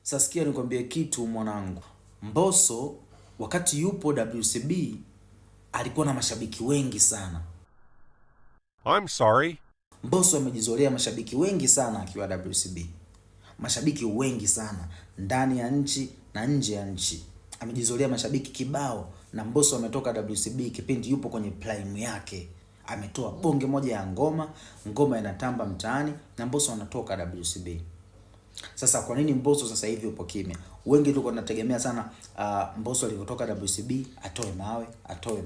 Sasa sikia nikwambie kitu mwanangu. Mbosso wakati yupo WCB alikuwa na mashabiki wengi sana. I'm sorry. Mbosso amejizolea mashabiki wengi sana akiwa WCB. Mashabiki wengi sana ndani ya nchi na nje ya nchi. Amejizolea mashabiki kibao, na Mbosso ametoka WCB kipindi yupo kwenye prime yake. Ametoa bonge moja ya ngoma inatamba mtaani, na Mbosso anatoka WCB. Sasa kwa nini Mbosso sasa hivi upo kimya? Wengi tulikuwa tunategemea sana Mbosso alivyotoka WCB atoe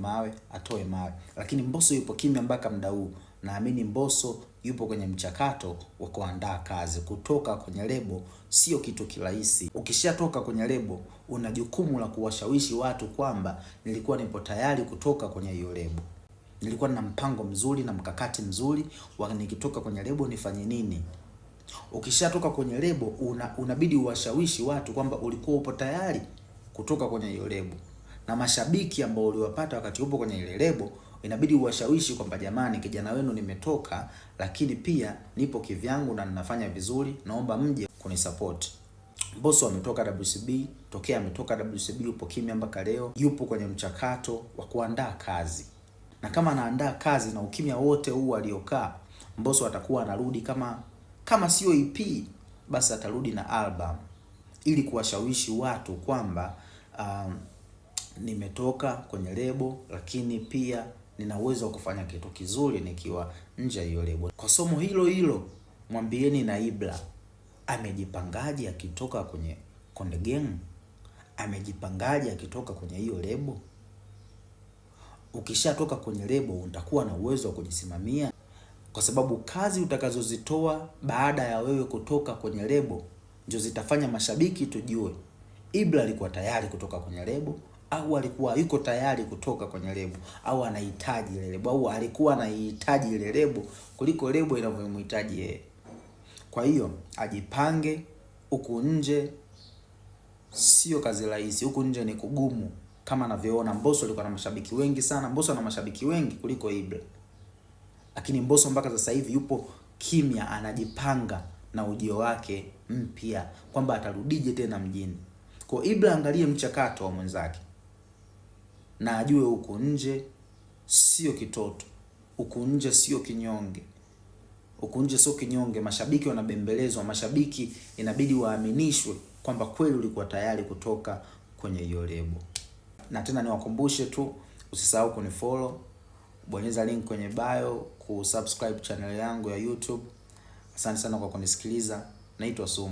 mawe. Lakini Mbosso yupo kimya mpaka muda huu. Naamini Mbosso yupo kwenye mchakato wa kuandaa kazi. Kutoka kwenye lebo sio kitu kirahisi. Ukishatoka kwenye lebo una jukumu la kuwashawishi watu kwamba nilikuwa nipo tayari kutoka kwenye hiyo lebo. Nilikuwa na mpango mzuri na mkakati mzuri wa nikitoka kwenye lebo nifanye nini. Ukishatoka kwenye lebo unabidi uwashawishi watu kwamba ulikuwa upo tayari kutoka kwenye hiyo lebo. Na mashabiki ambao uliwapata wakati upo kwenye ile lebo inabidi uwashawishi kwamba jamani, kijana wenu nimetoka, lakini pia nipo kivyangu na ninafanya vizuri, naomba mje kunisupport. Mbosso ametoka WCB, tokea ametoka WCB yupo kimya mpaka leo, yupo kwenye mchakato wa kuandaa kazi. Na kama anaandaa kazi na ukimya wote huu aliokaa, Mbosso atakuwa anarudi kama sio EP basi atarudi na album ili kuwashawishi watu kwamba nimetoka kwenye lebo, lakini pia nina uwezo wa kufanya kitu kizuri nikiwa nje ya hiyo lebo. Kwa somo hilo hilo mwambieni na Ibra amejipangaje akitoka kwenye Konde Gang? Amejipangaje akitoka kwenye hiyo lebo? Ukishatoka kwenye lebo utakuwa na uwezo wa kujisimamia, kwa sababu kazi utakazozitoa baada ya wewe kutoka kwenye lebo ndio zitafanya mashabiki tujue Ibra alikuwa tayari kutoka kwenye lebo au alikuwa yuko tayari kutoka kwenye lebo, au anahitaji ile lebo, au alikuwa anahitaji ile lebo kuliko lebo inavyomhitaji yeye. Kwa hiyo ajipange. Huku nje sio kazi rahisi, huku nje ni kugumu. Kama anavyoona Mbosso alikuwa na mashabiki wengi sana. Mbosso ana mashabiki wengi kuliko Ibra, lakini Mbosso mpaka sasa hivi yupo kimya, anajipanga na ujio wake mpya kwamba atarudije tena mjini. Kwa Ibra angalie mchakato wa mwenzake na ajue huko nje sio kitoto, huko nje sio kinyonge, huko nje sio kinyonge. Mashabiki wanabembelezwa, mashabiki inabidi waaminishwe kwamba kweli ulikuwa tayari kutoka kwenye hiyo lebo. Na tena niwakumbushe tu, usisahau kunifollow, bonyeza link kwenye bio kusubscribe channel yangu ya YouTube. Asante sana kwa kunisikiliza. Naitwa Sumu.